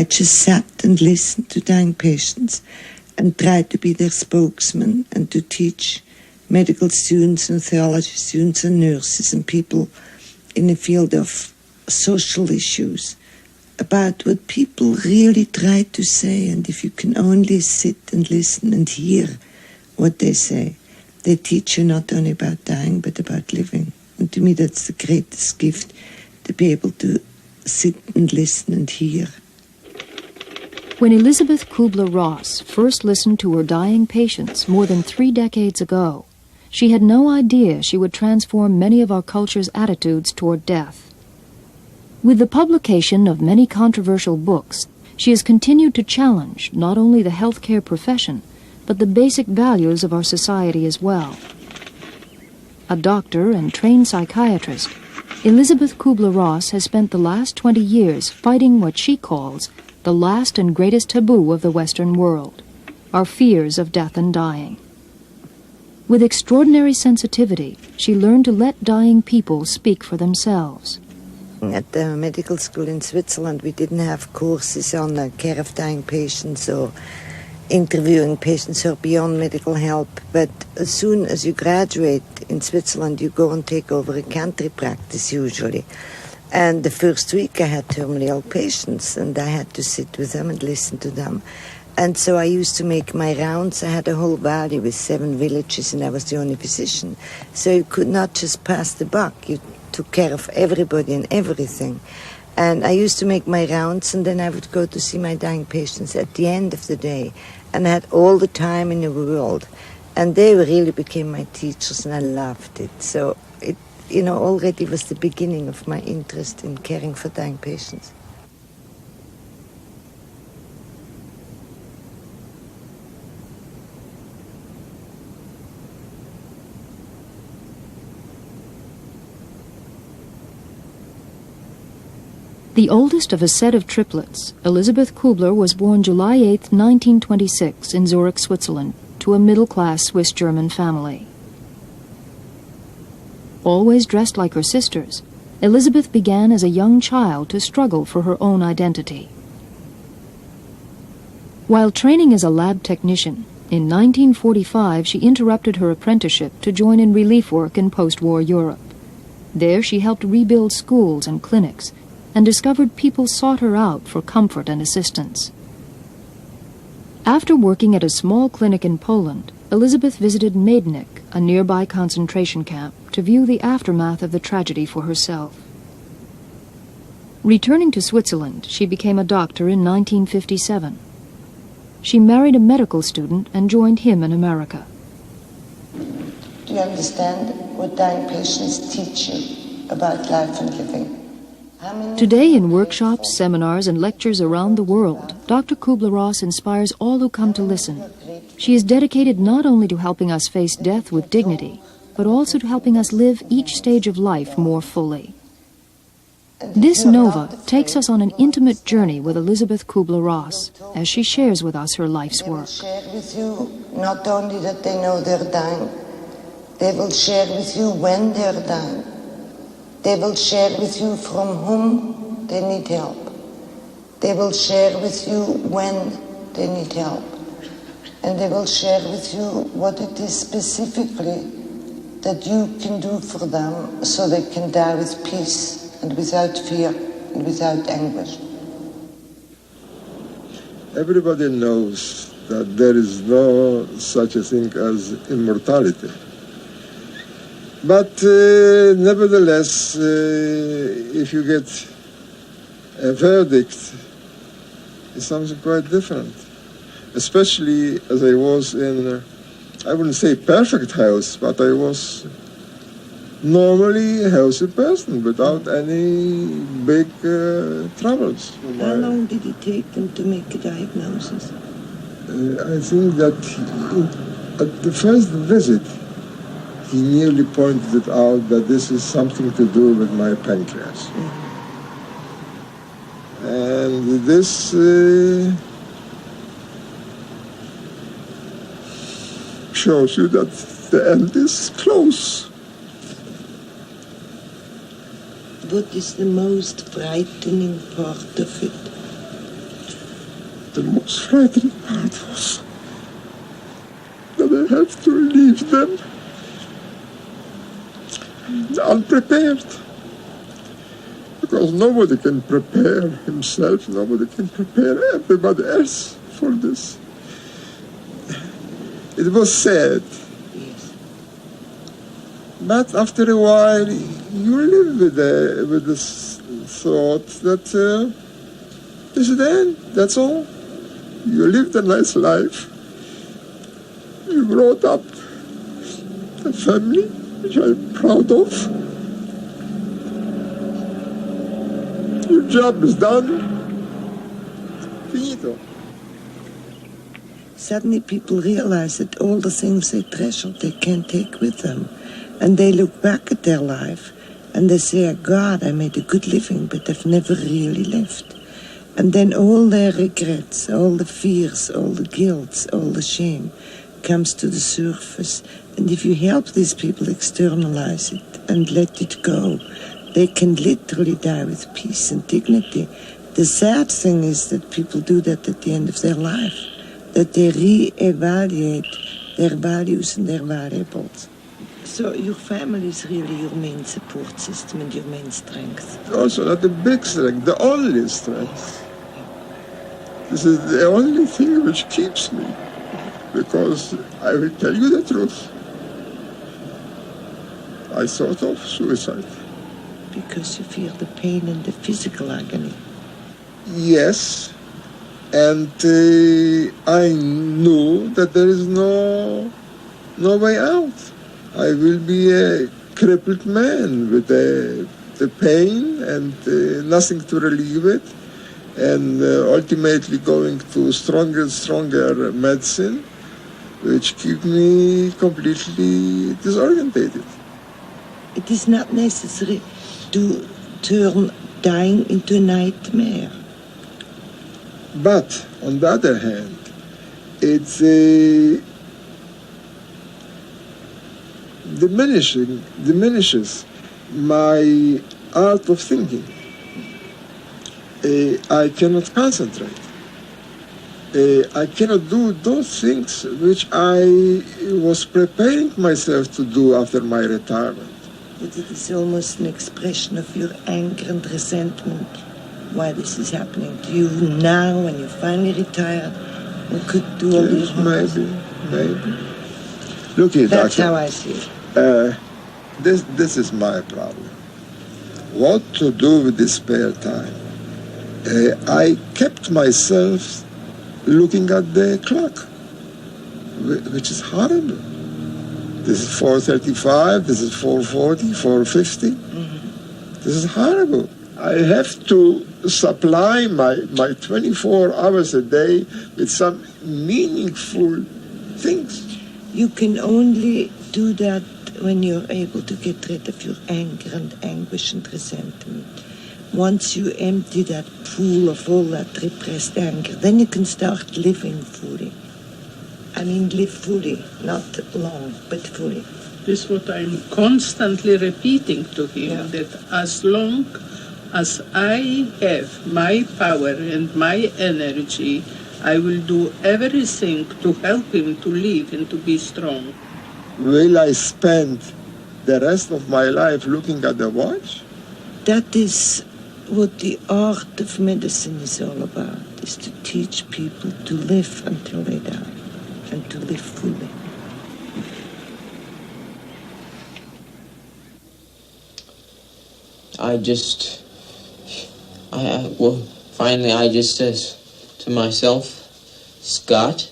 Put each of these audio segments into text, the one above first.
I just sat and listened to dying patients and tried to be their spokesman and to teach medical students and theology students and nurses and people in the field of social issues about what people really try to say. And if you can only sit and listen and hear what they say, they teach you not only about dying but about living. And to me that's the greatest gift, to be able to sit and listen and hear. When Elisabeth Kubler-Ross first listened to her dying patients more than 3 decades ago, she had no idea she would transform many of our culture's attitudes toward death. With the publication of many controversial books, she has continued to challenge not only the healthcare profession, but the basic values of our society as well. A doctor and trained psychiatrist, Elisabeth Kubler-Ross has spent the last 20 years fighting what she calls the last and greatest taboo of the Western world, our fears of death and dying. With extraordinary sensitivity, she learned to let dying people speak for themselves. At the medical school in Switzerland, we didn't have courses on the care of dying patients or interviewing patients who are beyond medical help. But as soon as you graduate in Switzerland, you go and take over a country practice usually. And the first week I had terminally ill patients, and I had to sit with them and listen to them. And so I used to make my rounds. I had a whole valley with 7 villages, and I was the only physician. So you could not just pass the buck. You took care of everybody and everything. And I used to make my rounds, and then I would go to see my dying patients at the end of the day. And I had all the time in the world. And they really became my teachers, and I loved it. So it, already was the beginning of my interest in caring for dying patients. The oldest of a set of triplets, Elisabeth Kubler was born July 8, 1926, in Zurich, Switzerland, to a middle-class Swiss-German family. Always dressed like her sisters, Elisabeth began as a young child to struggle for her own identity. While training as a lab technician, in 1945 she interrupted her apprenticeship to join in relief work in post-war Europe. There she helped rebuild schools and clinics, and discovered people sought her out for comfort and assistance. After working at a small clinic in Poland, Elisabeth visited Majdanek, a nearby concentration camp, to view the aftermath of the tragedy for herself. Returning to Switzerland, she became a doctor in 1957. She married a medical student and joined him in America. Do you understand what dying patients teach you about life and living? Today, in workshops, seminars, and lectures around the world, Dr. Kubler-Ross inspires all who come to listen. She is dedicated not only to helping us face death with dignity, but also to helping us live each stage of life more fully. This Nova takes us on an intimate journey with Elisabeth Kubler-Ross as she shares with us her life's work. They will share with you not only that they know they're dying, they will share with you when they're dying. They will share with you from whom they need help. They will share with you when they need help. And they will share with you what it is specifically that you can do for them so they can die with peace and without fear and without anguish. Everybody knows that there is no such a thing as immortality. But nevertheless, if you get a verdict, it's something quite different. Especially as I was in, I wouldn't say perfect health, but I was normally a healthy person without any big troubles. How long did it take them to make a diagnosis? I think that at the first visit, he nearly pointed it out that this is something to do with my pancreas. And this shows you that the end is close. What is the most frightening part of it? The most frightening part was that I have to leave them unprepared. Because nobody can prepare himself, nobody can prepare everybody else for this. It was sad. Yes. But after a while, you live with this thought that this is the end, that's all. You lived a nice life. You brought up a family, which I'm proud of. Your job is done. Finito. Suddenly people realize that all the things they treasured they can't take with them. And they look back at their life and they say, God, I made a good living, but I've never really lived. And then all their regrets, all the fears, all the guilt, all the shame comes to the surface. And if you help these people externalize it and let it go, they can literally die with peace and dignity. The sad thing is that people do that at the end of their life, that they re-evaluate their values and their variables. So your family is really your main support system and your main strength. Also not the big strength, the only strength. This is the only thing which keeps me, because I will tell you the truth. I thought of suicide. Because you feel the pain and the physical agony. Yes, and I knew that there is no way out. I will be a crippled man with the pain and nothing to relieve it, and ultimately going to stronger and stronger medicine, which keep me completely disorientated. It is not necessary to turn dying into a nightmare. But on the other hand, it diminishes my art of thinking. I cannot concentrate. I cannot do those things which I was preparing myself to do after my retirement. It is almost an expression of your anger and resentment why this is happening to you now when you're finally retired and could do all these things. Maybe. Look here, That's Doctor. how I see it. This is my problem. What to do with this spare time? I kept myself looking at the clock, which is horrible. This is 4:35, this is 4:40, 4:50. Mm-hmm. This is horrible. I have to supply my 24 hours a day with some meaningful things. You can only do that when you're able to get rid of your anger and anguish and resentment. Once you empty that pool of all that repressed anger, then you can start living fully. I mean, live fully, not long, but fully. This is what I'm constantly repeating to him, that as long as I have my power and my energy, I will do everything to help him to live and to be strong. Will I spend the rest of my life looking at the watch? That is what the art of medicine is all about, is to teach people to live until they die and to live fully. Finally I just says to myself, Scott,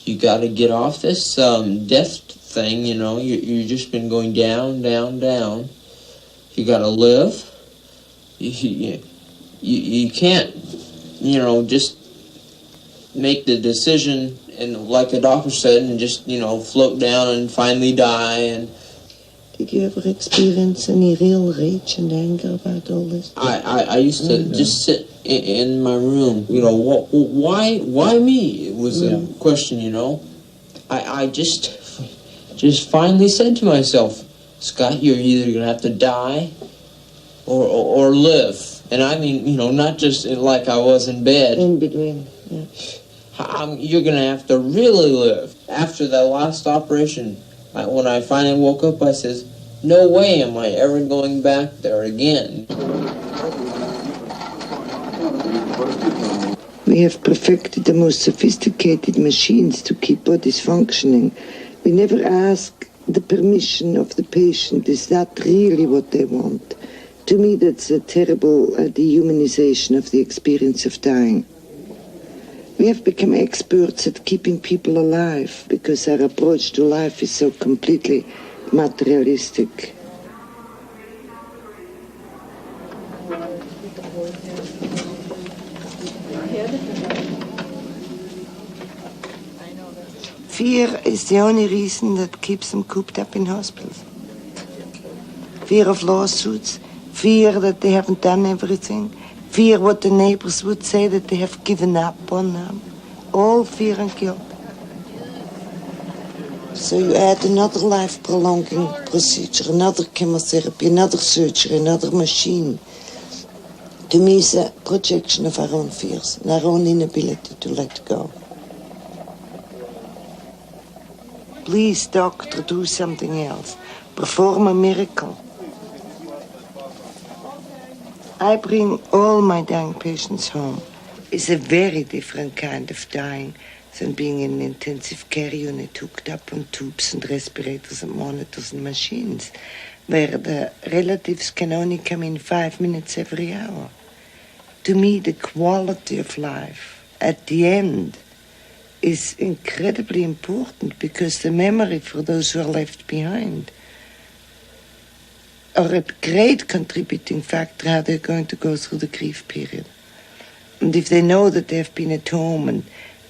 you got to get off this death thing, you know. You've just been going down, down, down. You got to live. You can't, just make the decision and like the doctor said and just, float down and finally die. And did you ever experience any real rage and anger about all this? I used to just sit in my room, why me? It was a question, I just finally said to myself, Scott, you're either going to have to die or live. And I mean, not just like I was in bed. In between. You're going to have to really live. After that last operation, when I finally woke up, I says, no way am I ever going back there again. We have perfected the most sophisticated machines to keep bodies functioning. We never ask the permission of the patient. Is that really what they want? To me, that's a terrible dehumanization of the experience of dying. We have become experts at keeping people alive because our approach to life is so completely materialistic. Fear is the only reason that keeps them cooped up in hospitals. Fear of lawsuits, fear that they haven't done everything, fear what the neighbors would say, that they have given up on them. All fear and guilt. So you add another life-prolonging procedure, another chemotherapy, another surgery, another machine. To me, it's a projection of our own fears and our own inability to let go. Please, doctor, do something else. Perform a miracle. I bring all my dying patients home. It's a very different kind of dying than being in an intensive care unit hooked up on tubes and respirators and monitors and machines, where the relatives can only come in 5 minutes every hour. To me, the quality of life at the end is incredibly important, because the memory for those who are left behind are a great contributing factor how they're going to go through the grief period. And if they know that they have been at home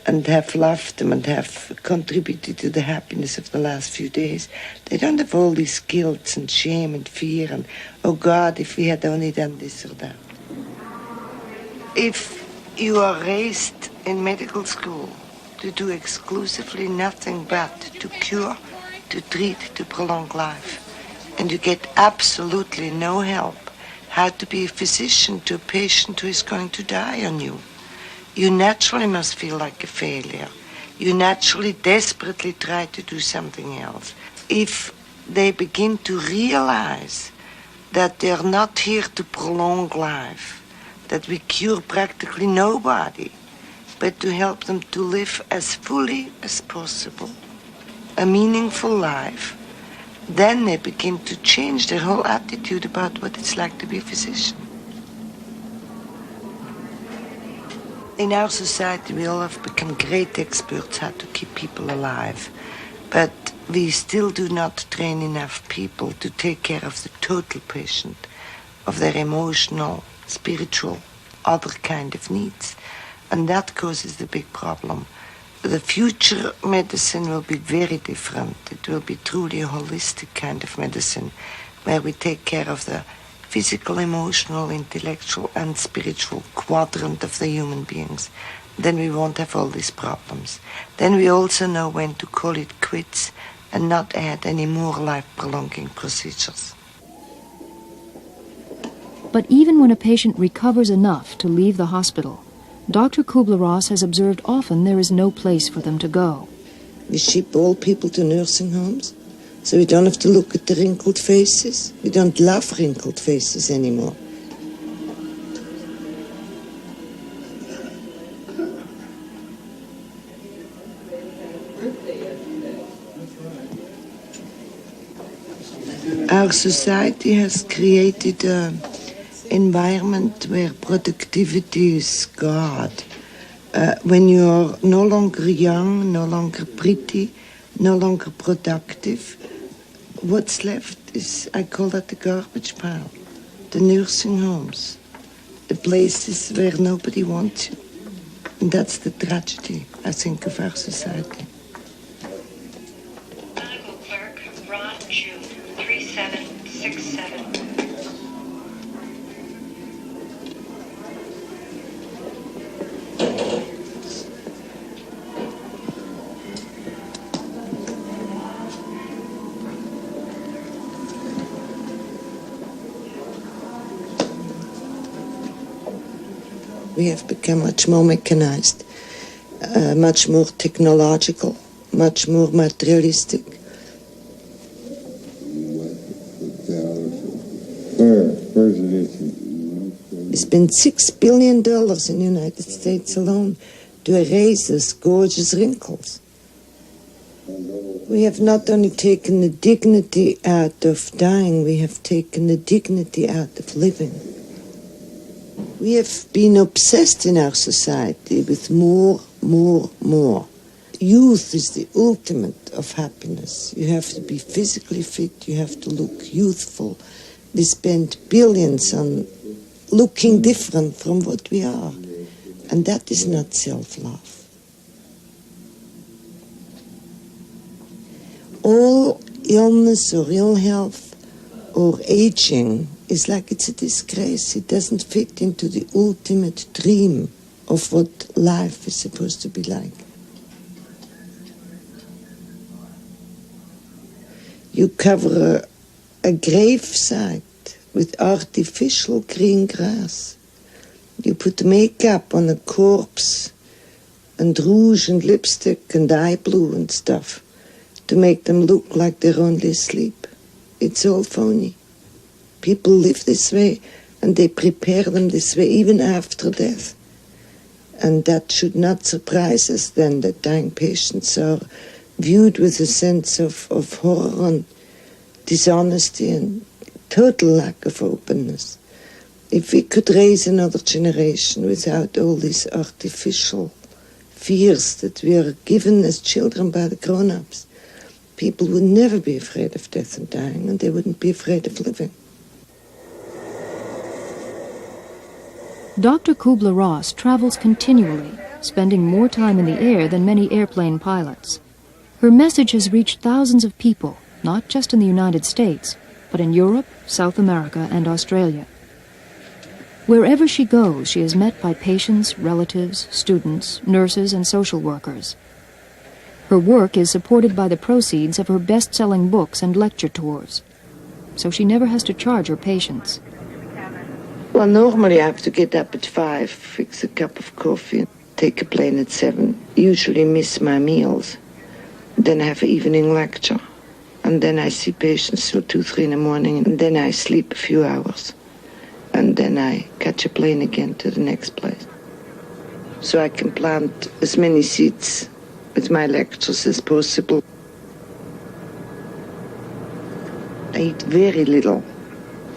and have loved them and have contributed to the happiness of the last few days, they don't have all these guilt and shame and fear and, oh God, if we had only done this or that. If you are raised in medical school to do exclusively nothing but to cure, to treat, to prolong life, and you get absolutely no help how to be a physician to a patient who is going to die on you, you naturally must feel like a failure. You naturally desperately try to do something else. If they begin to realize that they are not here to prolong life, that we cure practically nobody, but to help them to live as fully as possible, a meaningful life, then they begin to change their whole attitude about what it's like to be a physician. In our society, we all have become great experts how to keep people alive, but we still do not train enough people to take care of the total patient, of their emotional, spiritual, other kind of needs. And that causes the big problem. The future medicine will be very different. It will be truly a holistic kind of medicine, where we take care of the physical, emotional, intellectual, and spiritual quadrant of the human beings. Then we won't have all these problems. Then we also know when to call it quits and not add any more life-prolonging procedures. But even when a patient recovers enough to leave the hospital, Dr. Kubler-Ross has observed often there is no place for them to go. We ship all people to nursing homes, so we don't have to look at the wrinkled faces. We don't love wrinkled faces anymore. Our society has created an environment where productivity is God. When you're no longer young, no longer pretty, no longer productive, what's left is, I call that the garbage pile. The nursing homes, the places where nobody wants you. And that's the tragedy, I think, of our society. Medical clerk, Ron June, 3767. We have become much more mechanized. much more technological, much more materialistic. We spent $6 billion in the United States alone to erase those gorgeous wrinkles. We have not only taken the dignity out of dying, we have taken the dignity out of living. We have been obsessed in our society with more. Youth is the ultimate of happiness. You have to be physically fit, you have to look youthful. We spend billions on looking different from what we are. And that is not self-love. All illness or ill health or aging is like it's a disgrace. It doesn't fit into the ultimate dream of what life is supposed to be like. You cover a gravesite with artificial green grass. You put makeup on a corpse and rouge and lipstick and eye blue and stuff to make them look like they're only asleep. It's all phony. People live this way and they prepare them this way even after death. And that should not surprise us then that dying patients are viewed with a sense of horror and dishonesty and total lack of openness. If we could raise another generation without all these artificial fears that we are given as children by the grown-ups, people would never be afraid of death and dying, and they wouldn't be afraid of living. Dr. Kubler-Ross travels continually, spending more time in the air than many airplane pilots. Her message has reached thousands of people, not just in the United States, but in Europe, South America, and Australia. Wherever she goes, she is met by patients, relatives, students, nurses, and social workers. Her work is supported by the proceeds of her best-selling books and lecture tours, so she never has to charge her patients. Well, normally I have to get up at 5, fix a cup of coffee, take a plane at 7, usually miss my meals. Then I have an evening lecture, and then I see patients till 2, 3 in the morning, and then I sleep a few hours. And then I catch a plane again to the next place. So I can plant as many seeds with my lectures as possible. I eat very little.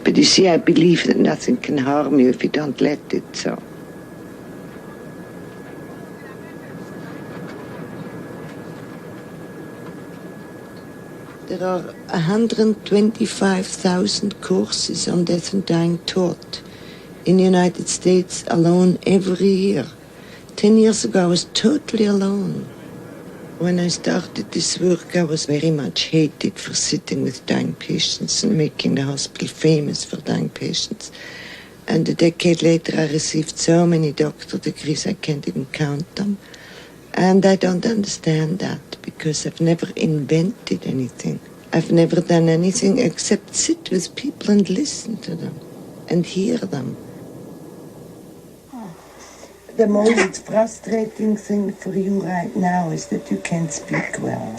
But you see, I believe that nothing can harm you if you don't let it, so. There are 125,000 courses on death and dying taught in the United States alone every year. 10 years ago, I was totally alone. When I started this work, I was very much hated for sitting with dying patients and making the hospital famous for dying patients. And a decade later, I received so many doctor degrees, I can't even count them. And I don't understand that, because I've never invented anything. I've never done anything except sit with people and listen to them and hear them. The most frustrating thing for you right now is that you can't speak well.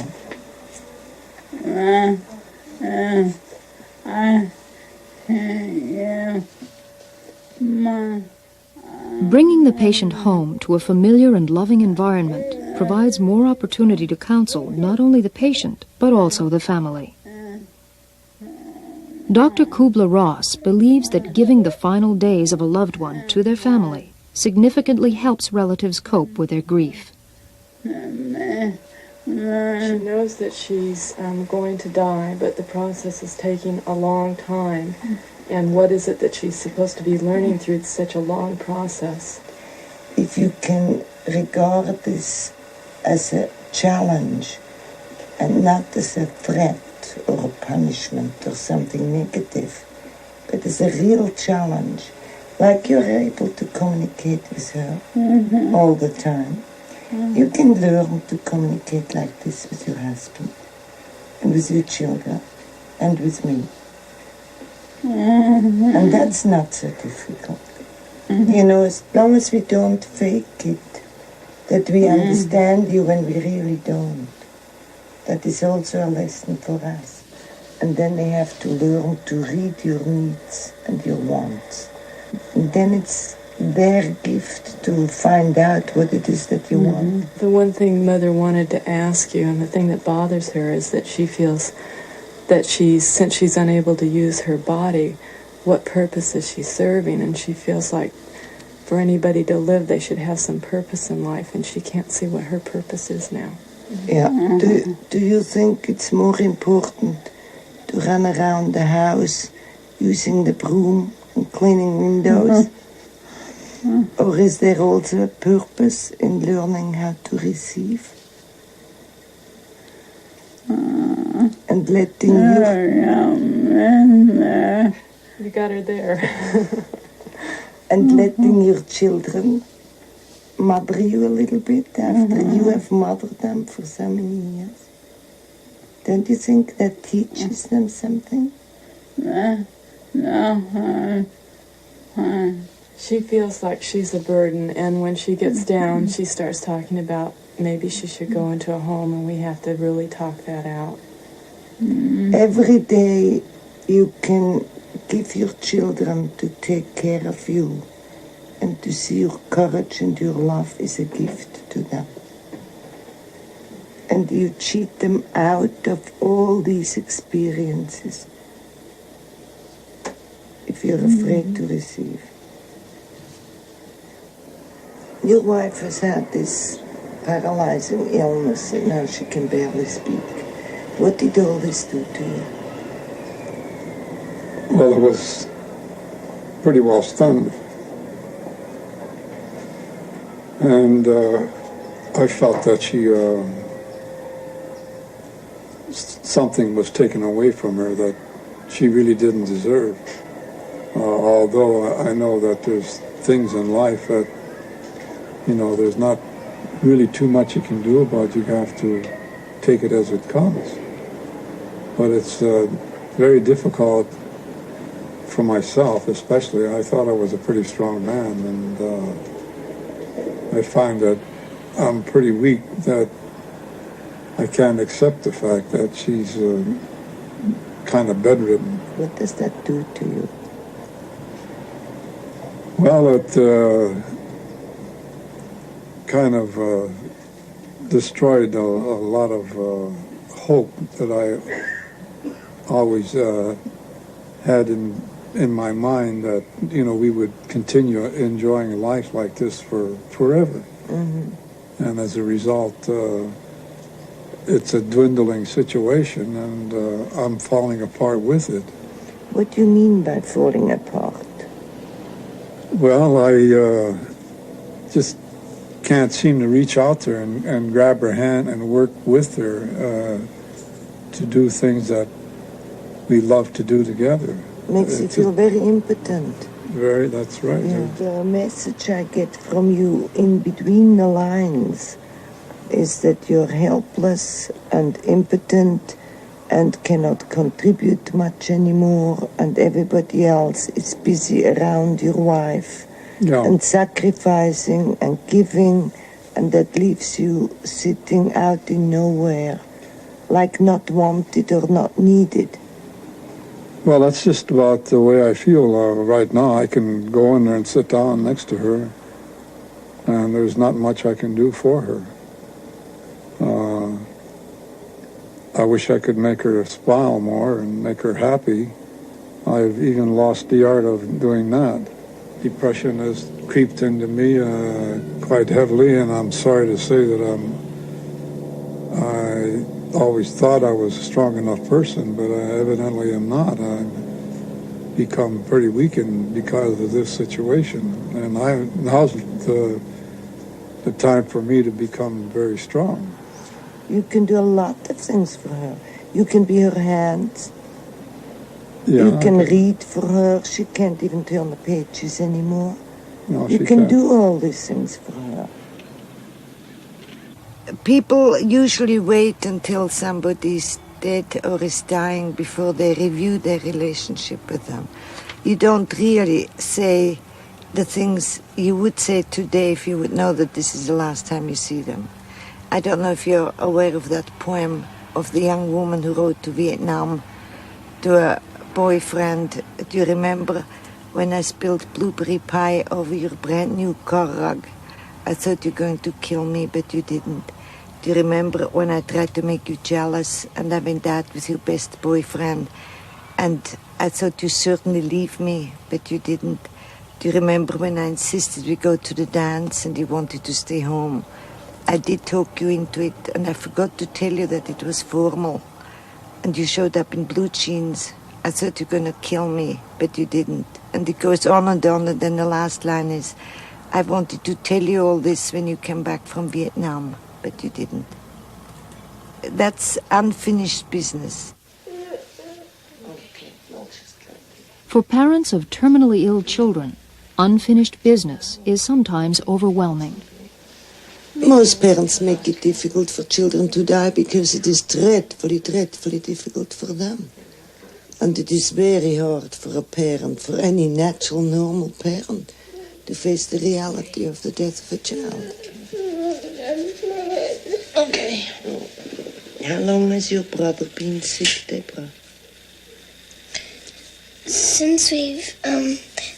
Bringing the patient home to a familiar and loving environment provides more opportunity to counsel not only the patient, but also the family. Dr. Kubler-Ross believes that giving the final days of a loved one to their family significantly helps relatives cope with their grief. She knows that she's going to die, but the process is taking a long time. And what is it that she's supposed to be learning through such a long process? If you can regard this as a challenge and not as a threat or a punishment or something negative, but as a real challenge, like you're able to communicate with her all the time, you can learn to communicate like this with your husband and with your children and with me. And that's not so difficult. You know, as long as we don't fake it, That we understand you when we really don't. That is also a lesson for us. And then they have to learn to read your needs and your wants. And then it's their gift to find out what it is that you want. The one thing Mother wanted to ask you, and the thing that bothers her, is that she feels that since she's unable to use her body, what purpose is she serving? And she feels like for anybody to live, they should have some purpose in life, and she can't see what her purpose is now. Yeah. Do you think it's more important to run around the house using the broom and cleaning windows? Or is there also a purpose in learning how to receive? And letting You got her there. and letting your children mother you a little bit after you have mothered them for so many years. Don't you think that teaches them something? She feels like she's a burden, and when she gets down, she starts talking about maybe she should go into a home, and we have to really talk that out. Every day you can give your children to take care of you, and to see your courage and your love is a gift to them. And you cheat them out of all these experiences if you're afraid to receive. Your wife has had this paralyzing illness and now she can barely speak. What did all this do to you? Well, it was pretty well stunned. And I felt that something was taken away from her that she really didn't deserve. Although I know that there's things in life that, there's not really too much you can do about. You have to take it as it comes. But it's very difficult for myself, especially. I thought I was a pretty strong man, and I find that I'm pretty weak, that I can't accept the fact that she's kind of bedridden. What does that do to you? Well, it kind of destroyed a lot of hope that I always had in my mind, that we would continue enjoying life like this for forever. And as a result, it's a dwindling situation, and I'm falling apart with it. What do you mean by falling apart? Well, I just can't seem to reach out there and grab her hand and work with her to do things that we love to do together. Makes you feel very impotent. That's right. Yeah. The message I get from you in between the lines is that you're helpless and impotent and cannot contribute much anymore, and everybody else is busy around your wife and sacrificing and giving, and that leaves you sitting out in nowhere, like not wanted or not needed. Well, that's just about the way I feel right now. I can go in there and sit down next to her, and there's not much I can do for her. I wish I could make her smile more and make her happy. I've even lost the art of doing that. Depression has creeped into me quite heavily, and I'm sorry to say that I always thought I was a strong enough person, but I evidently am not. I've become pretty weakened because of this situation, and now's the time for me to become very strong. You can do a lot of things for her. You can be her hands. Yeah, you can read for her. She can't even turn the pages anymore. No, you can do all these things for her. People usually wait until somebody's dead or is dying before they review their relationship with them. You don't really say, the things you would say today if you would know that this is the last time you see them. I don't know if you're aware of that poem of the young woman who wrote to Vietnam to a boyfriend. Do you remember when I spilled blueberry pie over your brand new car rug? I thought you were going to kill me, but you didn't. Do you remember when I tried to make you jealous and I went out with your best boyfriend and I thought you certainly leave me, but you didn't? Do you remember when I insisted we go to the dance and you wanted to stay home? I did talk you into it and I forgot to tell you that it was formal. And you showed up in blue jeans. I thought you were going to kill me, but you didn't. And it goes on, and then the last line is, I wanted to tell you all this when you came back from Vietnam, but you didn't. That's unfinished business. For parents of terminally ill children, unfinished business is sometimes overwhelming. Most parents make it difficult for children to die because it is dreadfully, dreadfully difficult for them. And it is very hard for a parent, for any natural, normal parent, to face the reality of the death of a child. Okay. How long has your brother been sick, Deborah? Since we've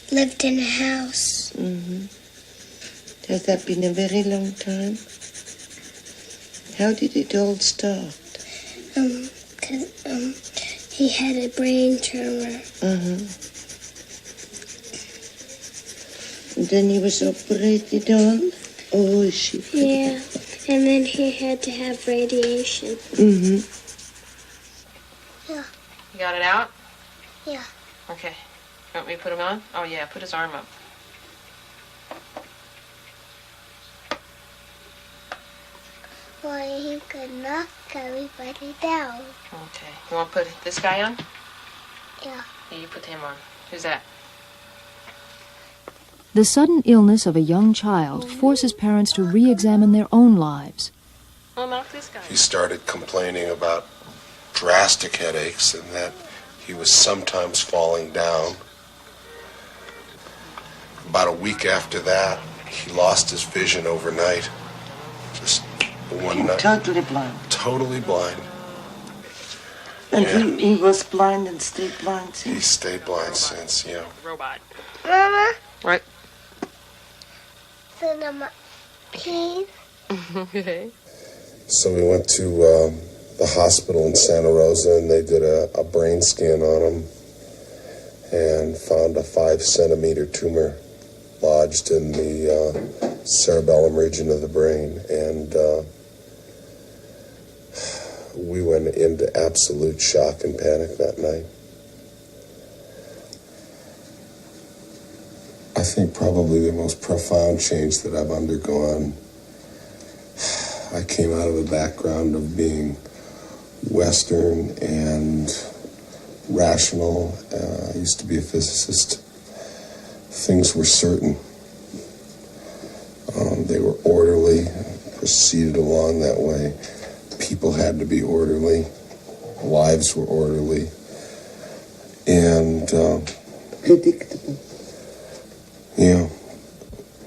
lived in a house. Mm-hmm. Has that been a very long time? How did it all start? 'Cause he had a brain tumor. And then he was operated on? Oh, she... Yeah, and then he had to have radiation. Mm-hmm. Yeah. You got it out? Yeah. Okay. You want me to put him on? Oh, yeah, put his arm up. Well, he could knock everybody down. Okay. You want to put this guy on? Yeah. Yeah, you put him on. Who's that? The sudden illness of a young child forces parents to re-examine their own lives. Well, knock this guy. He started complaining about drastic headaches and that he was sometimes falling down. About a week after that, he lost his vision overnight. Just one night. Totally blind. Totally blind. And Yeah. he was blind and stayed blind since? He stayed blind since, yeah. Robot. Mama, Right. so the keys. Okay. So we went to the hospital in Santa Rosa, and they did a brain scan on him and found a 5-centimeter tumor lodged in the cerebellum region of the brain. And we went into absolute shock and panic that night. I think probably the most profound change that I've undergone, I came out of a background of being Western and rational. I used to be a physicist. Things were certain. They were orderly, proceeded along that way. People had to be orderly. Lives were orderly. And predictable. Yeah,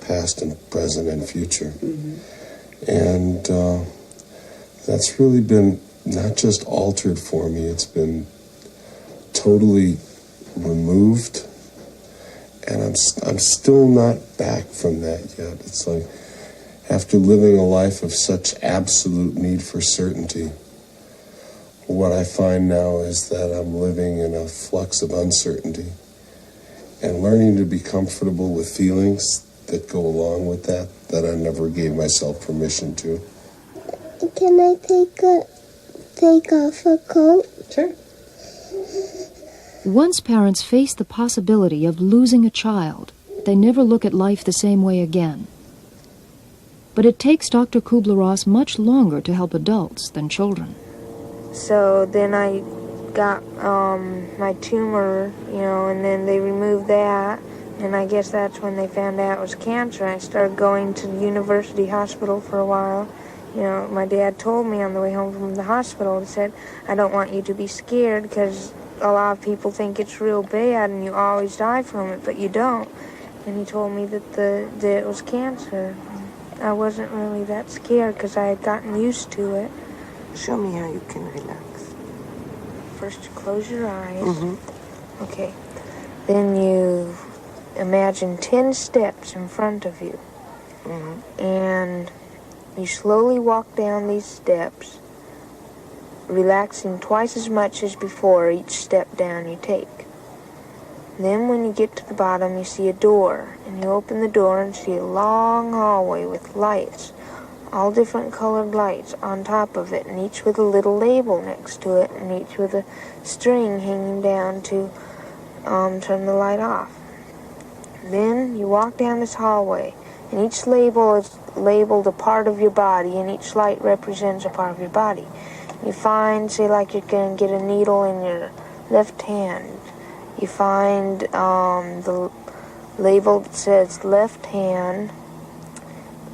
past and present and future. Mm-hmm. And that's really been not just altered for me, it's been totally removed. And I'm still not back from that yet. It's like, after living a life of such absolute need for certainty, what I find now is that I'm living in a flux of uncertainty and learning to be comfortable with feelings that go along with that I never gave myself permission to. Can I take off a coat? Sure. Once parents face the possibility of losing a child, they never look at life the same way again. But it takes Dr. Kubler-Ross much longer to help adults than children. So then I got my tumor, and then they removed that, and I guess that's when they found out it was cancer. I started going to the University Hospital for a while. My dad told me on the way home from the hospital, he said, I don't want you to be scared because a lot of people think it's real bad and you always die from it, but you don't. and he told me that it was cancer. I wasn't really that scared because I had gotten used to it. Show me how you can relax. First, you close your eyes. Mm-hmm. Okay. Then you imagine 10 steps in front of you. Mm-hmm. And you slowly walk down these steps, relaxing twice as much as before each step down you take. Then when you get to the bottom, you see a door, and you open the door and see a long hallway with lights, all different colored lights on top of it, and each with a little label next to it, and each with a string hanging down to turn the light off. Then you walk down this hallway, and each label is labeled a part of your body, and each light represents a part of your body. You find, say, like you're going to get a needle in your left hand. You find the label that says left hand,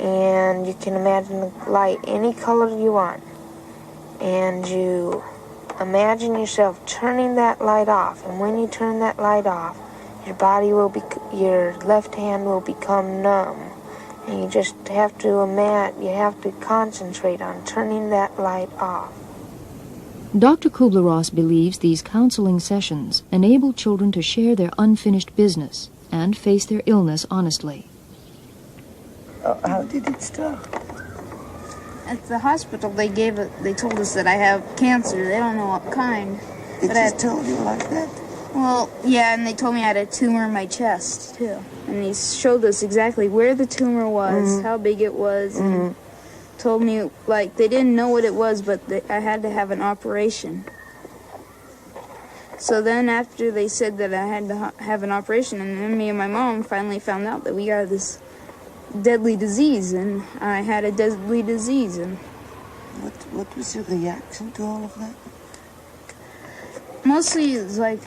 and you can imagine the light any color you want. And you imagine yourself turning that light off, and when you turn that light off, your left hand will become numb. And you just have to concentrate on turning that light off. Dr. Kubler-Ross believes these counseling sessions enable children to share their unfinished business and face their illness honestly. How did it start? At the hospital, they told us that I have cancer. They don't know what kind. They just told you like that? Well, yeah, and they told me I had a tumor in my chest, too. And they showed us exactly where the tumor was, how big it was, and told me, like, they didn't know what it was, but I had to have an operation. So then after they said that I had to have an operation, and then me and my mom finally found out that we got this deadly disease, and I had a deadly disease. And what was your reaction to all of that? Mostly it was like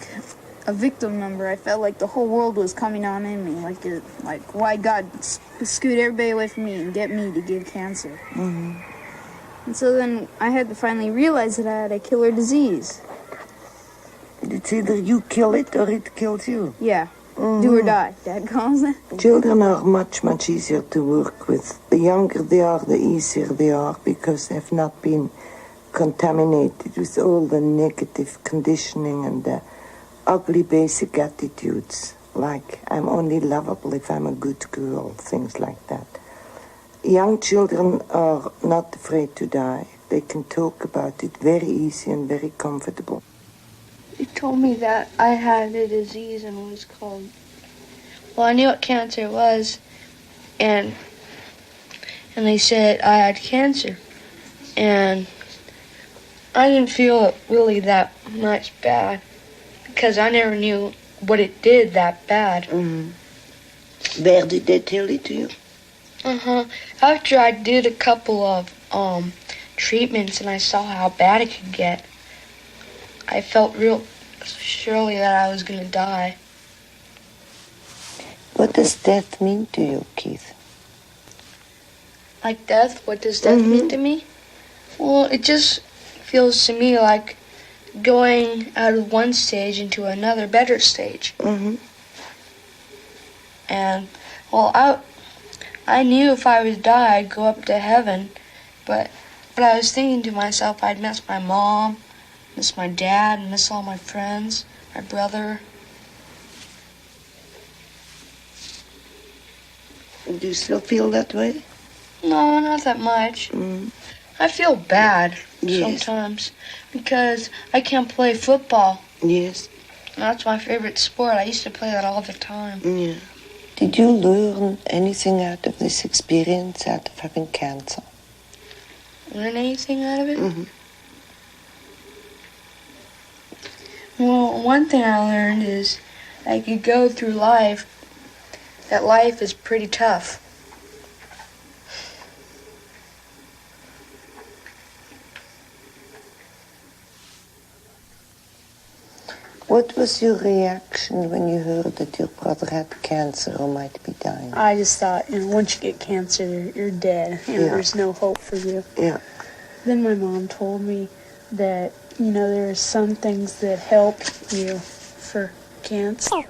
a victim number. I felt like the whole world was coming on in me, like why God scoot everybody away from me and get me to give cancer. Mm-hmm. And so then I had to finally realize that I had a killer disease. It's either you kill it or it kills you. Yeah, do or die, Dad calls it. Children are much, much easier to work with. The younger they are, the easier they are, because they have not been contaminated with all the negative conditioning and the ugly basic attitudes, like I'm only lovable if I'm a good girl, things like that. Young children are not afraid to die. They can talk about it very easy and very comfortable. They told me that I had a disease and it was called... Well, I knew what cancer was, and they said I had cancer. And I didn't feel it really that much bad because I never knew what it did that bad. Where did they tell it to you? After I did a couple of treatments and I saw how bad it could get, I felt real surely that I was going to die. What does death mean to you, Keith? Like death? What does death mean to me? Well, it just feels to me like going out of one stage into another better stage. And, well, I knew if I would die, I'd go up to heaven, but I was thinking to myself, I'd miss my mom, miss my dad, miss all my friends, my brother. Do you still feel that way? No, not that much. I feel bad sometimes because I can't play football. Yes. That's my favorite sport. I used to play that all the time. Yeah. Did you learn anything out of this experience, out of having cancer? Learn anything out of it? Well, one thing I learned is I could go through life, that life is pretty tough. What was your reaction when you heard that your brother had cancer or might be dying? I just thought, once you get cancer, you're dead. There's no hope for you. Yeah. Then my mom told me that, there are some things that help you for cancer.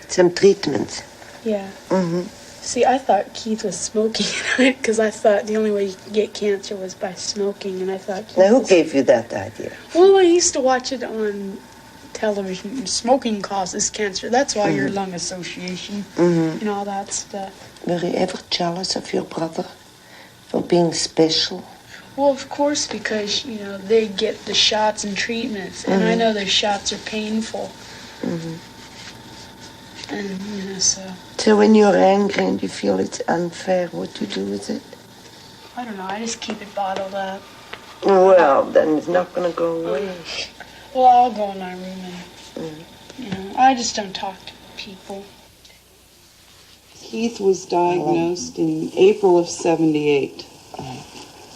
Some treatments. Yeah. Mm-hmm. See, I thought Keith was smoking because I thought the only way you could get cancer was by smoking, and I thought Keith Now, who gave you that idea? Well, I used to watch it on television. Smoking causes cancer. That's why your lung association and all that stuff. Were you ever jealous of your brother for being special? Well, of course, because, you know, they get the shots and treatments, and I know the shots are painful. And, you know, So when you're angry and you feel it's unfair, what do you do with it? I don't know, I just keep it bottled up. Well, then it's not going to go away. Well, I'll go in my room and, you know, I just don't talk to people. Keith was diagnosed in April of 78,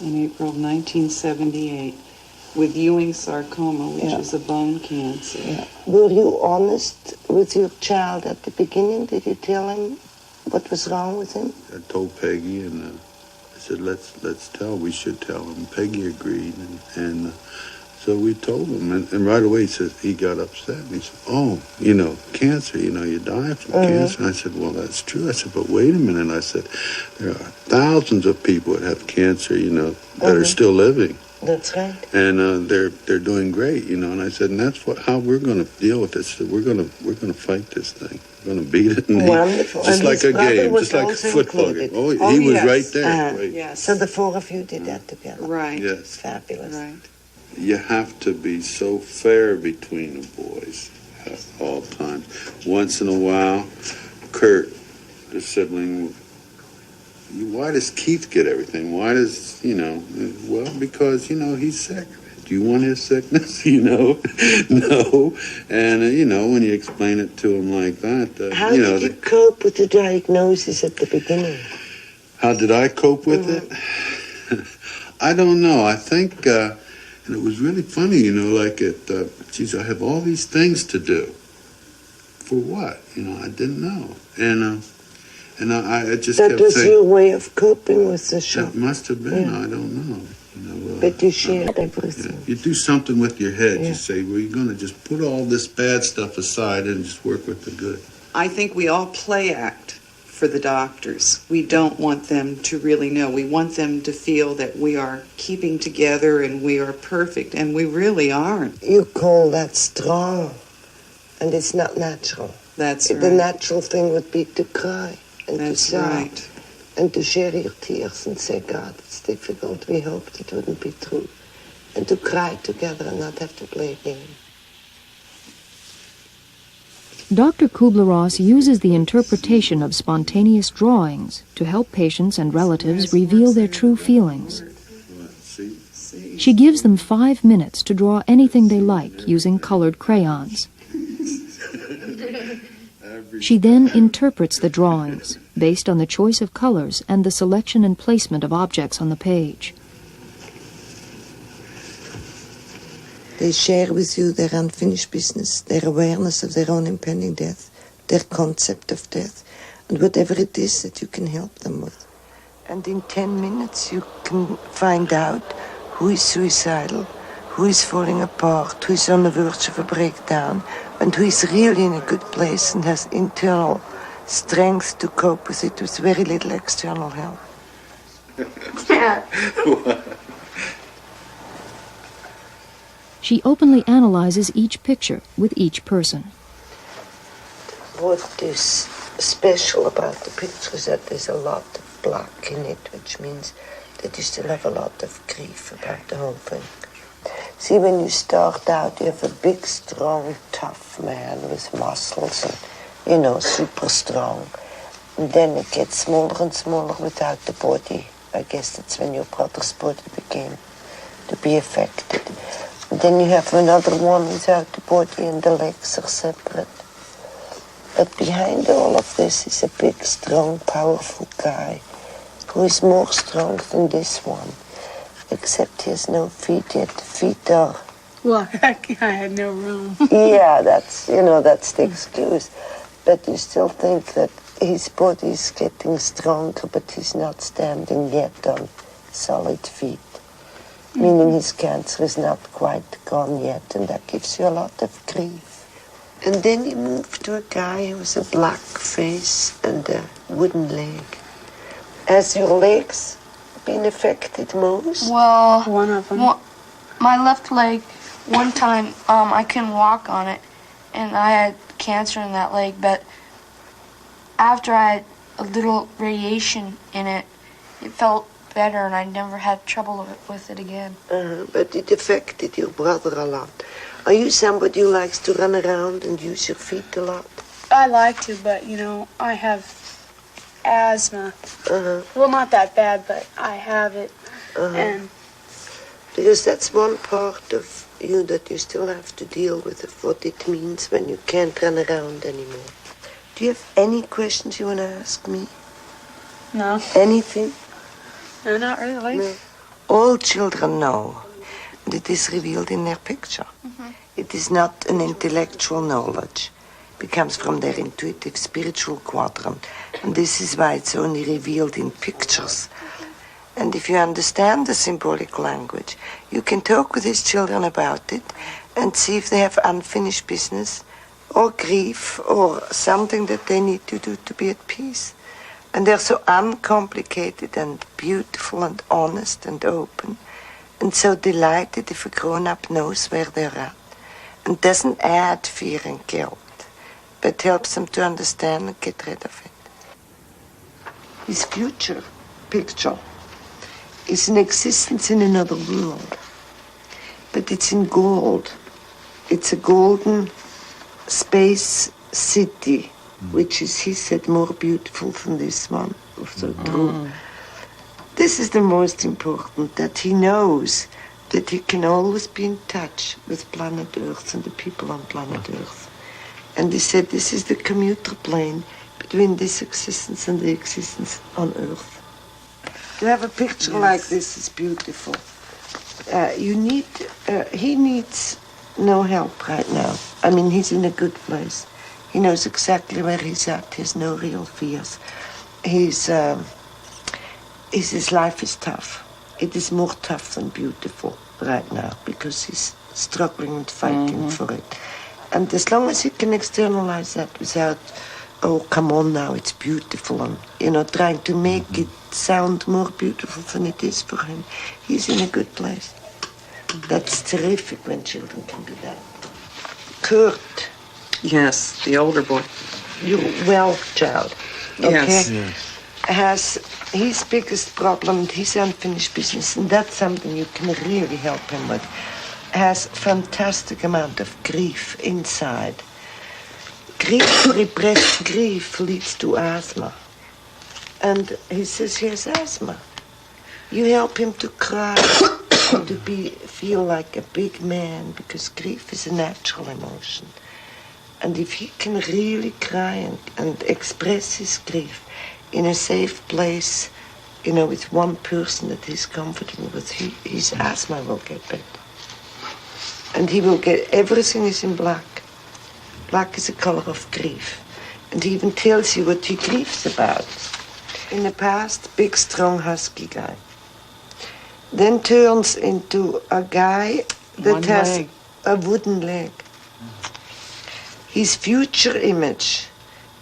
in April of 1978, with Ewing sarcoma, which is a bone cancer. Yeah. Were you honest with your child at the beginning? Did you tell him what was wrong with him? I told Peggy, and I said, let's tell. We should tell him. Peggy agreed, and so we told him. And right away he got upset. And he said, oh, you know, cancer, you know, you die from cancer. And I said, well, that's true. I said, but wait a minute. I said, there are thousands of people that have cancer, you know, that are still living. That's right. And they're doing great, you know. And I said, and that's how we're going to deal with this. We're going to fight this thing. We're going to beat it. And Wonderful. Just and like a game, just like a also football included. game. Oh, he was right there. Right. Yes. So the four of you did that together. Right. Yes. Fabulous. Right. You have to be so fair between the boys at all times. Once in a while, Kurt, the sibling, why does Keith get everything? Why does, you know, well, because, you know, he's sick. Do you want his sickness? You know, no. And, you know, when you explain it to him like that, How you know. did you cope with the diagnosis at the beginning? How did I cope with it? I don't know. I think, and it was really funny, you know, like geez, I have all these things to do. For what? You know, I didn't know. And I just kept saying... That was your way of coping with the shock? That must have been. I don't know. You know, but you shared everything. You do something with your head. You say, well, you're going to just put all this bad stuff aside and just work with the good. I think we all play act for the doctors. We don't want them to really know. We want them to feel that we are keeping together and we are perfect, and we really aren't. You call that strong, and it's not natural. That's right. The natural thing would be to cry and That's to sob right. and to share your tears and say, God, it's difficult. We hoped it wouldn't be true. And to cry together and not have to play a game. Dr. Kubler-Ross uses the interpretation of spontaneous drawings to help patients and relatives reveal their true feelings. She gives them 5 minutes to draw anything they like using colored crayons. She then interprets the drawings based on the choice of colors and the selection and placement of objects on the page. They share with you their unfinished business, their awareness of their own impending death, their concept of death, and whatever it is that you can help them with. And in 10 minutes you can find out who is suicidal, who is falling apart, who is on the verge of a breakdown, and who is really in a good place and has internal strength to cope with it with very little external help. She openly analyzes each picture with each person. What is special about the picture is that there's a lot of black in it, which means that you still have a lot of grief about the whole thing. See, when you start out, you have a big, strong, tough man with muscles and, you know, super strong. And then it gets smaller and smaller without the body. I guess that's when your brother's body began to be affected. And then you have another one without the body and the legs are separate. But behind all of this is a big, strong, powerful guy who is more strong than this one. Except he has no feet yet. The feet are... Well, I had no room. Yeah, that's the excuse. But you still think that his body is getting stronger, but he's not standing yet on solid feet. Meaning his cancer is not quite gone yet, and that gives you a lot of grief. And then he moved to a guy who was a black face and a wooden leg. Has your legs been affected most? Well, one of them. My left leg, one time, I couldn't walk on it, and I had cancer in that leg, but after I had a little radiation in it, it felt better, and I never had trouble with it again. But it affected your brother a lot. Are you somebody who likes to run around and use your feet a lot? I like to, but, I have asthma. Well, not that bad, but I have it. And because that's one part of you that you still have to deal with, of what it means when you can't run around anymore. Do you have any questions you want to ask me? No. Anything? No, not really. No. All children know, and it is revealed in their picture. It is not an intellectual knowledge. It comes from their intuitive spiritual quadrant. And this is why it's only revealed in pictures. And if you understand the symbolic language, you can talk with these children about it and see if they have unfinished business or grief or something that they need to do to be at peace. And they're so uncomplicated and beautiful and honest and open and so delighted if a grown-up knows where they're at and doesn't add fear and guilt, but helps them to understand and get rid of it. His future picture is an existence in another world, but it's in gold. It's a golden space city, which is, he said, more beautiful than this one. So true. This is the most important, that he knows that he can always be in touch with planet Earth and the people on planet Earth. And he said this is the commuter plane between this existence and the existence on Earth. To have a picture like this is beautiful. He needs no help right now. I mean, he's in a good place. He knows exactly where he's at. He has no real fears. His life is tough. It is more tough than beautiful right now because he's struggling and fighting for it. And as long as he can externalize that without, oh, come on now, it's beautiful, and, trying to make it sound more beautiful than it is for him, he's in a good place. That's terrific when children can do that. Kurt. Yes, the older boy. Your wealth child. Okay? Yes. Has his biggest problem, his unfinished business, and that's something you can really help him with, has fantastic amount of grief inside. Repressed grief leads to asthma. And he says he has asthma. You help him to cry and to feel like a big man, because grief is a natural emotion. And if he can really cry and express his grief in a safe place, with one person that he's comfortable with, his asthma will get better. And he will get, everything is in black. Black is a color of grief. And he even tells you what he grieves about. In the past, big, strong, husky guy. Then turns into a guy that has a wooden leg. His future image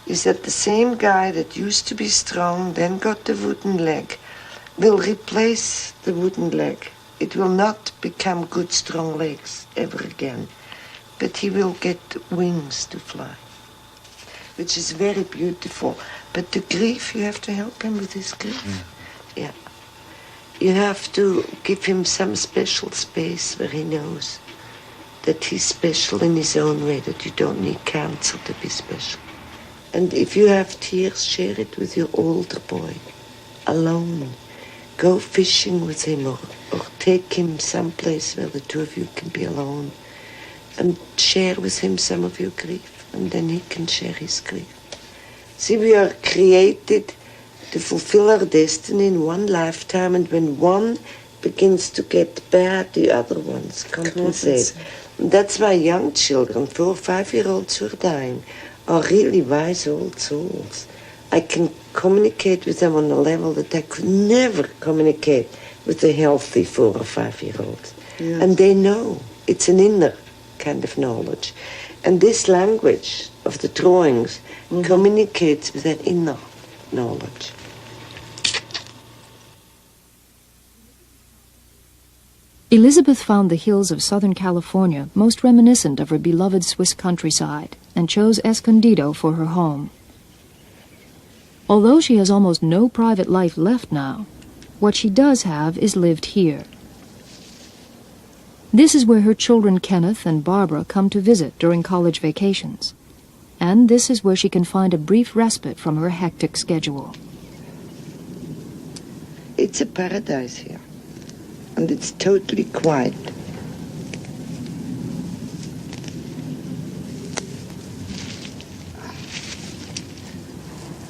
is that the same guy that used to be strong, then got the wooden leg, will replace the wooden leg. It will not become good, strong legs ever again, but he will get wings to fly, which is very beautiful. But the grief, you have to help him with his grief. Yeah. You have to give him some special space where he knows that he's special in his own way, that you don't need cancer to be special. And if you have tears, share it with your older boy, alone. Go fishing with him or take him someplace where the two of you can be alone and share with him some of your grief, and then he can share his grief. See, we are created to fulfill our destiny in one lifetime, and when one begins to get bad, the other ones compensate. And that's why young children, 4 or 5-year-olds who are dying, are really wise old souls. I can communicate with them on a level that I could never communicate with a healthy 4 or 5-year-old. Yes. And they know. It's an inner kind of knowledge. And this language of the drawings communicates with their inner knowledge. Elisabeth found the hills of Southern California most reminiscent of her beloved Swiss countryside and chose Escondido for her home. Although she has almost no private life left now, what she does have is lived here. This is where her children Kenneth and Barbara come to visit during college vacations. And this is where she can find a brief respite from her hectic schedule. It's a paradise here, and it's totally quiet.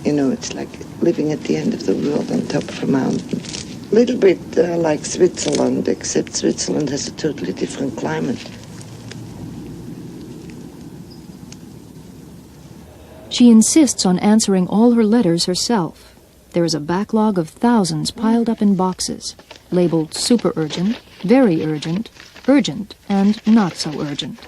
You know, it's like living at the end of the world on top of a mountain. A little bit like Switzerland, except Switzerland has a totally different climate. She insists on answering all her letters herself. There is a backlog of thousands piled up in boxes, labeled super urgent, very urgent, urgent, and not so urgent.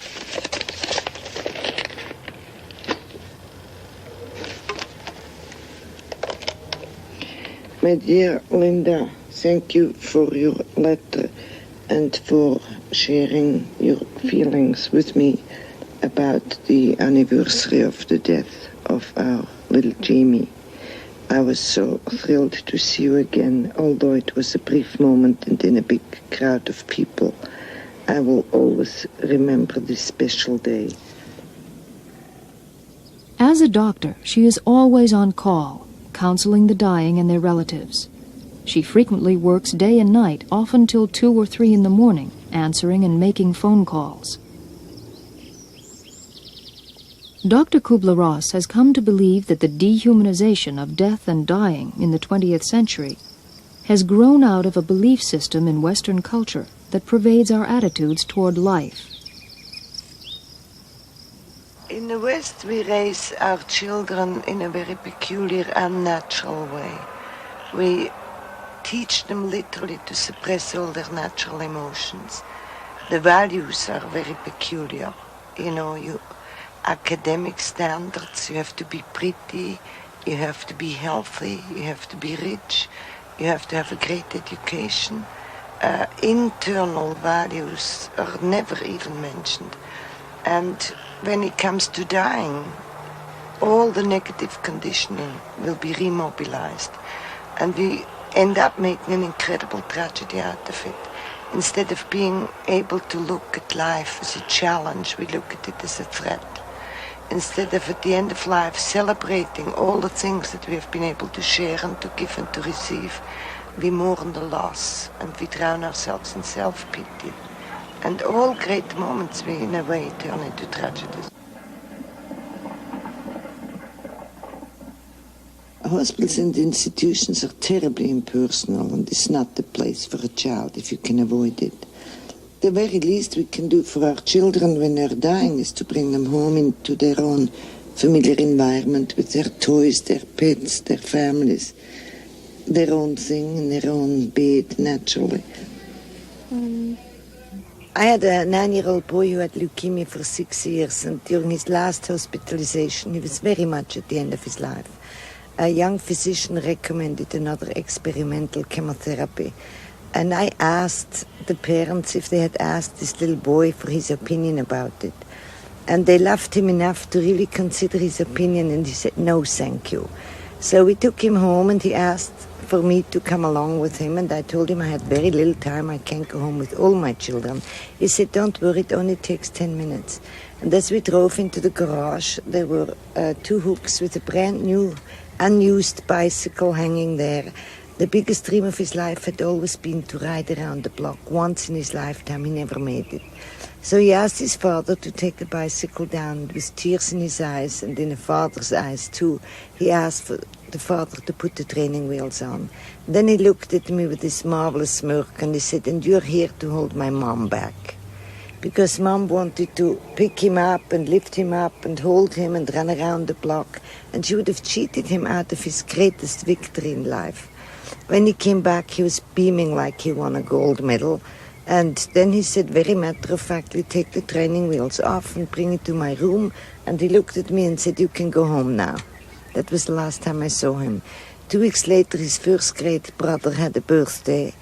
My dear Linda, thank you for your letter and for sharing your feelings with me about the anniversary of the death of our little Jamie. I was so thrilled to see you again, although it was a brief moment and in a big crowd of people. I will always remember this special day. As a doctor, she is always on call, counseling the dying and their relatives. She frequently works day and night, often till 2 or 3 in the morning, answering and making phone calls. Dr. Kubler-Ross has come to believe that the dehumanization of death and dying in the 20th century has grown out of a belief system in Western culture that pervades our attitudes toward life. In the West, we raise our children in a very peculiar, unnatural way. We teach them literally to suppress all their natural emotions. The values are very peculiar. You know, academic standards, you have to be pretty, you have to be healthy, you have to be rich, you have to have a great education. Internal values are never even mentioned. And when it comes to dying, all the negative conditioning will be remobilized. And we end up making an incredible tragedy out of it. Instead of being able to look at life as a challenge, we look at it as a threat. Instead of at the end of life celebrating all the things that we have been able to share and to give and to receive, we mourn the loss and we drown ourselves in self-pity. And all great moments we in a way turn into tragedies. Hospitals and institutions are terribly impersonal, and it's not the place for a child if you can avoid it. The very least we can do for our children when they're dying is to bring them home into their own familiar environment with their toys, their pets, their families, their own thing in their own bed, naturally. I had a 9-year-old boy who had leukemia for 6 years, and during his last hospitalization, he was very much at the end of his life. A young physician recommended another experimental chemotherapy. And I asked the parents if they had asked this little boy for his opinion about it. And they loved him enough to really consider his opinion, and he said, no, thank you. So we took him home, and he asked for me to come along with him, and I told him I had very little time, I can't go home with all my children. He said, don't worry, it only takes 10 minutes. And as we drove into the garage, there were 2 hooks with a brand new, unused bicycle hanging there. The biggest dream of his life had always been to ride around the block. Once in his lifetime, he never made it. So he asked his father to take the bicycle down with tears in his eyes and in the father's eyes too. He asked for the father to put the training wheels on. Then he looked at me with this marvelous smirk and he said, and you're here to hold my mom back. Because mom wanted to pick him up and lift him up and hold him and run around the block. And she would have cheated him out of his greatest victory in life. When he came back, he was beaming like he won a gold medal. And then he said, very matter-of-factly, take the training wheels off and bring it to my room. And he looked at me and said, you can go home now. That was the last time I saw him. 2 weeks later, his first grade brother had a birthday.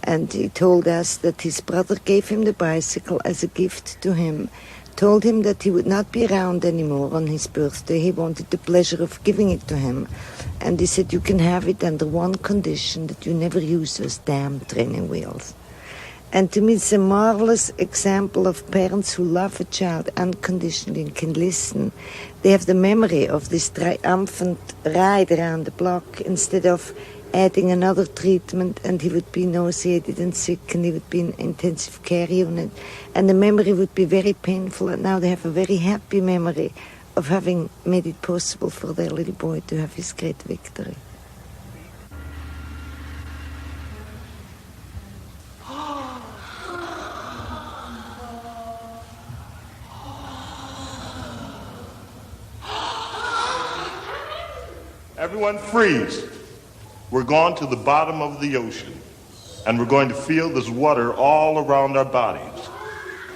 And he told us that his brother gave him the bicycle as a gift to him, told him that he would not be around anymore on his birthday. He wanted the pleasure of giving it to him. And he said, you can have it under one condition, that you never use those damn training wheels. And to me, it's a marvelous example of parents who love a child unconditionally and can listen. They have the memory of this triumphant ride around the block instead of adding another treatment, and he would be nauseated and sick, and he would be in intensive care unit. And the memory would be very painful, and now they have a very happy memory of having made it possible for their little boy to have his great victory. Everyone freeze. We're going to the bottom of the ocean, and we're going to feel this water all around our bodies.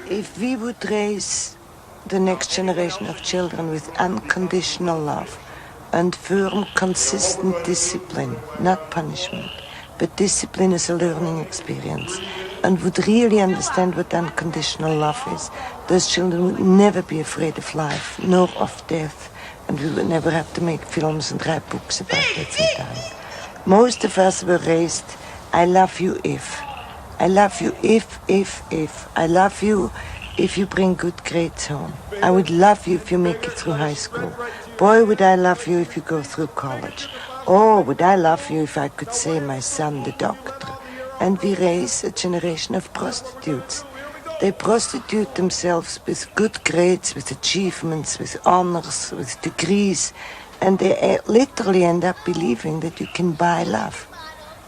If we would raise the next generation of children with unconditional love and firm, consistent discipline, not punishment, but discipline is a learning experience, and would really understand what unconditional love is, those children would never be afraid of life, nor of death, and we would never have to make films and write books about that sometime. Most of us were raised, I love you if. I love you if. I love you if you bring good grades home. I would love you if you make it through high school. Boy, would I love you if you go through college. Oh, would I love you if I could say my son the doctor. And we raise a generation of prostitutes. They prostitute themselves with good grades, with achievements, with honors, with degrees, and they literally end up believing that you can buy love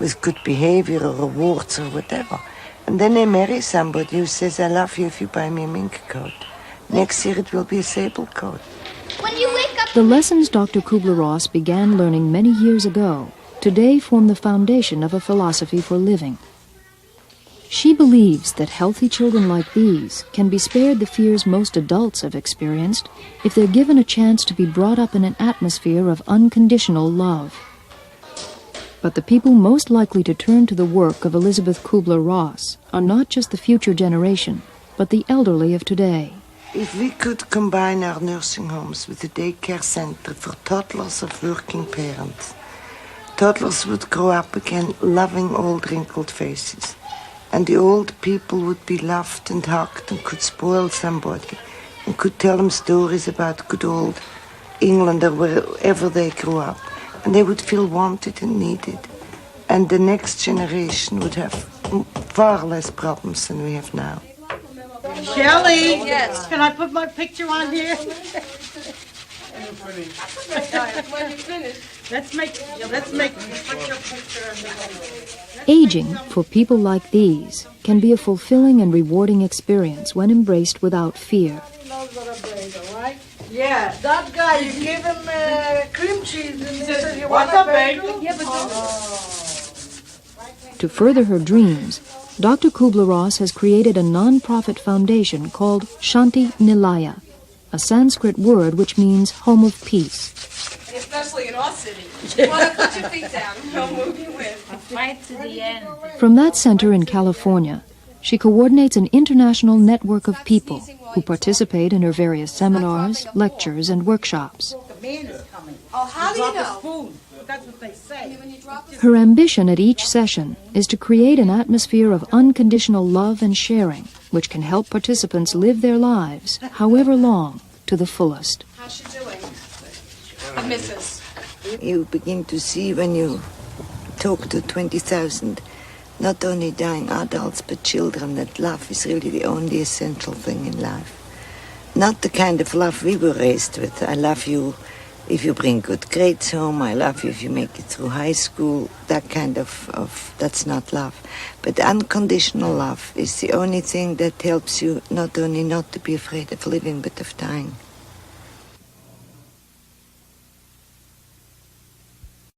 with good behavior or rewards or whatever. And then they marry somebody who says, I love you if you buy me a mink coat. Next year it will be a sable coat. When you wake up... The lessons Dr. Kubler-Ross began learning many years ago today form the foundation of a philosophy for living. She believes that healthy children like these can be spared the fears most adults have experienced if they're given a chance to be brought up in an atmosphere of unconditional love. But the people most likely to turn to the work of Elisabeth Kubler-Ross are not just the future generation, but the elderly of today. If we could combine our nursing homes with a daycare center for toddlers of working parents, toddlers would grow up again loving old wrinkled faces. And the old people would be loved and hugged and could spoil somebody and could tell them stories about good old England or wherever they grew up. And they would feel wanted and needed. And the next generation would have far less problems than we have now. Shelley, Yes. Can I put my picture on here? When you finish. Let's make put your picture on the Aging, for people like these, can be a fulfilling and rewarding experience when embraced without fear. Yeah, that guy, you give him cream cheese and he says, you want a bagel? Yeah, but To further her dreams, Dr. Kubler-Ross has created a non-profit foundation called Shanti Nilaya, a Sanskrit word which means home of peace. Especially in our city. You want to put your feet down, we'll move you in. Fight to the end. From that center in California, she coordinates an international network of people who participate in her various seminars, lectures, and workshops. the man is coming. Oh, how do you Drop his know? food. That's what they say. Her ambition at each session is to create an atmosphere of unconditional love and sharing, which can help participants live their lives, however long, to the fullest. How's she doing? Mrs. You begin to see when you talk to 20,000, not only dying adults, but children, that love is really the only essential thing in life. Not the kind of love we were raised with. I love you if you bring good grades home. I love you if you make it through high school. That kind of that's not love. But unconditional love is the only thing that helps you not only not to be afraid of living, but of dying.